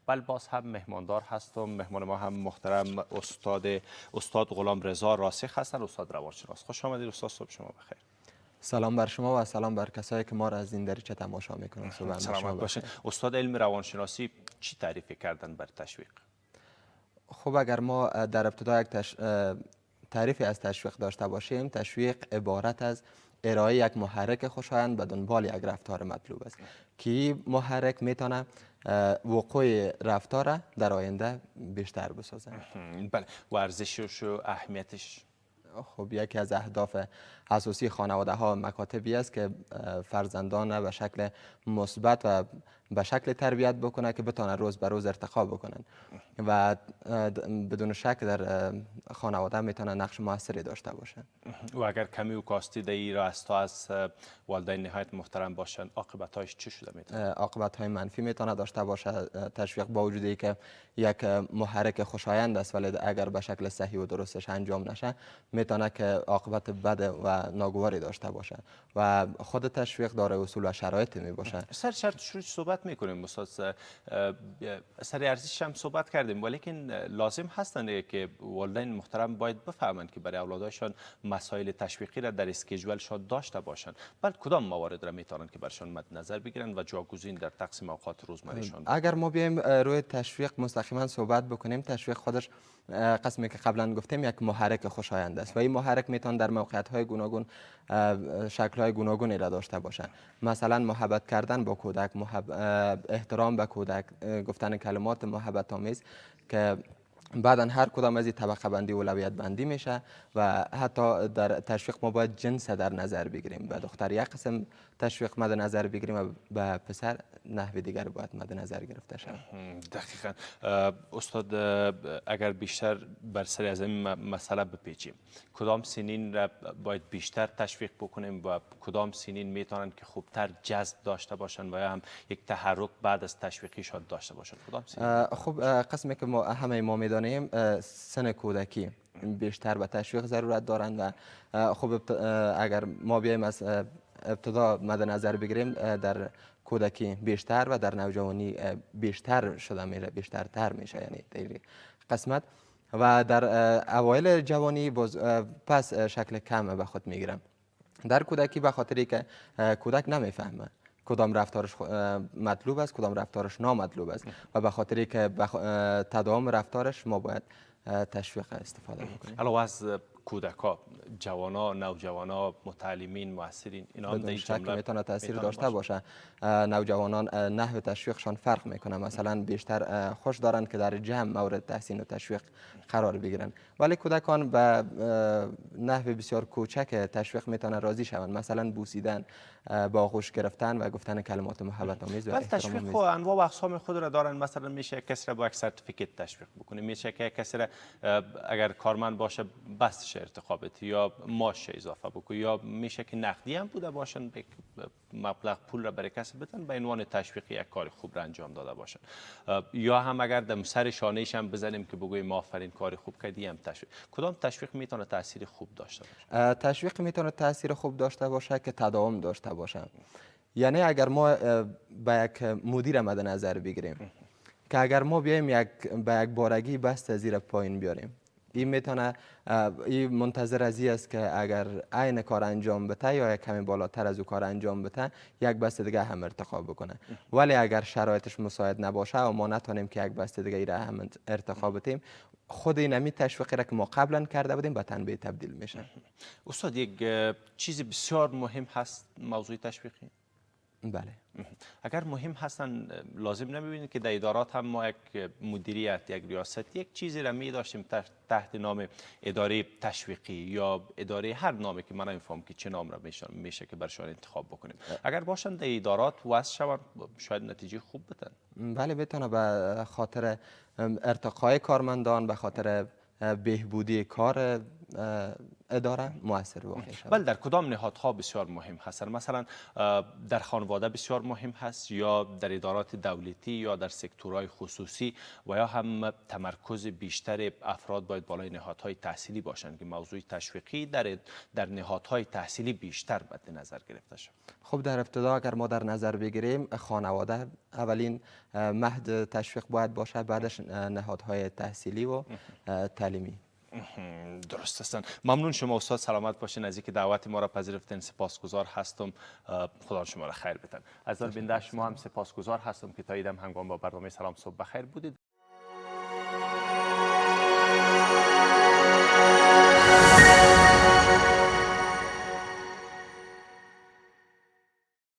بل باز هم مهماندار هستم. مهمان ما هم محترم استاد غلام رضا راسخ هستند، استاد روانشناس. خوش آمدید استاد، صبح شما بخیر. سلام بر شما و سلام بر کسایی که ما را از این دریچه تماشا میکنند. صبح سلامت باشین. استاد علم روانشناسی چی تعریف کردن بر تشویق؟ خب اگر ما در ابتدا یک تعریفی از تشویق داشته باشیم، تشویق عبارت از ارائه یک محرک خوشایند به دنبال یک رفتار مطلوب است که این محرک میتونه وقوع رفتار را در آینده بیشتر بسازه. بله، ورزشش و اهمیتش. خب یکی از اهداف اساسی خانواده ها و مکاتبی است که فرزندان به شکل مثبت و به شکل تربیت بکنه که بتونه روز به روز ارتقا بکنن و بدون شک در خانواده میتونه نقش موثری داشته باشه. و اگر کمی و کاستی در این راستا از والدین نهایت محترم باشن، عاقبت‌هاش چی شده میتونه؟ عاقبت‌های منفی میتونه داشته باشه. تشویق با وجودی که یک محرک خوشایند است، ولی اگر به شکل صحیح و درستش انجام نشه میتونه که عاقبت بد و ناگواری داشته باشه و خود تشویق داره اصول و شرایطی می باشه. سر شرط شروع صحبت میکنیم استاد، سر ارزشش هم صحبت کردیم، ولیکن لازم هستند که والدین محترم باید بفهمند که برای اولادشان مسائل تشویقی را در اسکیجولشان داشته باشند. بعد کدام موارد را میتونن که برشان مد نظر بگیرن و جاگزین در تقسیم اوقات روزمرهشان؟ اگر ما بیایم روی تشویق مستقیما صحبت بکنیم، تشویق خودش قسمی که قبلا گفتیم یک محرک خوشایند است و این محرک میتونه در موقعیت‌های گوناگون شکل‌های گوناگونی را داشته باشه. مثلا محبت کردن با کودک، احترام به کودک، گفتن کلمات محبت آمیز که بعدا هر کدام از این طبقه بندی و اولویت بندی میشه و حتی در تشویق ما باید جنس در نظر بگیریم. به دختر یک قسم تشویق مد نظر بگیریم و به پسر نحو دیگر باید مد نظر گرفته شود. دقیقاً. استاد اگر بیشتر بر سر از این مسئله بپیچیم، کدام سنین را باید بیشتر تشویق بکنیم و کدام سنین میتونن که خوبتر جذب داشته باشن و یا هم یک تحرک بعد از تشویقیشان داشته باشن؟ کدام سنین؟ خب قسمی که همه ما میدانیم سن کودکی بیشتر به تشویق ضرورت دارند و خب اگر ما بیایم از ابتدا مد نظر بگیریم، در کودکی بیشتر و در نوجوانی بیشتر شده میره، بیشترتر میشه، یعنی در قسمت و در اوایل جوانی پس شکل کم به خود میگیرم. در کودکی به خاطری که کودک نمیفهمه کدام رفتارش مطلوب است، کدام رفتارش نامطلوب است و به خاطری که تداوم رفتارش ما باید تشویق استفاده بکنیم. علاوه از کودکا، جوانا، نوجوانا، متعلمین، مؤثرین، اینا هم بدون شک میتونه تاثیر داشته باشه. نوجوانان نحو تشویقشان فرق میکنه، مثلا بیشتر خوش دارن که در جمع مورد تحسین و تشویق قرار بگیرن، ولی کودکان به نحو بسیار کوچک تشویق میتونه راضی شوند، مثلا بوسیدن، با آغوش گرفتن و گفتن کلمات محبت آمیز و احترام آمیز. تشویق انواع و اقسام خود را دارن. مثلا میشه کسی را با یک سرتیفیکت تشویق بکنه، میشه که کسی را اگر کارمند باشه بستش ارتقا بده یا ماش اضافه بکنه، یا میشه که نقدی هم بوده باشن مبلغ پول را برای کسی بدن به عنوان تشویقی یک کار خوب را انجام داده باشن، یا هم اگر در سر شانه‌اش هم بزنیم که بگویم آفرین کار خوب کردی، هم تشویق. کدام تشویق میتونه تاثیر خوب داشته باشه؟ تشویق میتونه تاثیر خوب داشته باشه که تداوم داشته باشه. یعنی اگر ما به یک مدیر مد نظر بگیریم که اگر ما بیایم به یک بارگی بست زیر پایین بیاریم، این میتونه این منتظر از است که اگر عین کار انجام بده یا یک کمی بالاتر از او کار انجام بده یک بست دیگه هم ارتقا بکنه، ولی اگر شرایطش مساعد نباشه و ما نتونیم که یک بست دیگه را هم ارتقا بدیم، خود این همی تشویقی را که ما قبلا کرده بودیم به تنبیه تبدیل میشه. استاد یک چیز بسیار مهم هست موضوع تشویقی. بله. اگر مهم هستن لازم نمیبینید که در ادارات هم ما یک مدیریت، یک ریاست، یک چیزی را می داشتیم تحت نام اداره تشویقی یا اداره هر نامی که من نمیفهم که چه نام را میشه که برشان انتخاب بکنیم. اگر باشن در ادارات واسه شوند شاید نتیجه خوب بدن. بله، بتونه به خاطر ارتقای کارمندان، به خاطر بهبودی کار اداره مؤثر واقع شود. بله، در کدام نهادها بسیار مهم هست؟ مثلا در خانواده بسیار مهم هست یا در ادارات دولتی یا در سکتورهای خصوصی و یا هم تمرکز بیشتر افراد باید بالای نهادهای تحصیلی باشند که موضوع تشویقی در نهادهای تحصیلی بیشتر مد نظر گرفته شد؟ خب در ابتدا اگر ما در نظر بگیریم خانواده اولین مهد تشویق باید باشه، بعدش نهادهای تحصیلی و تعلیمی. درست هستند. ممنون شما استاد، سلامت باشین. از اینکه دعوت ما را پذیرفتین سپاسگزار هستم. خدا شما را خیر بدن. از بنده شما هم سپاسگزار هستم که تا ایدم هنگام با برنامه سلام صبح بخیر بودید.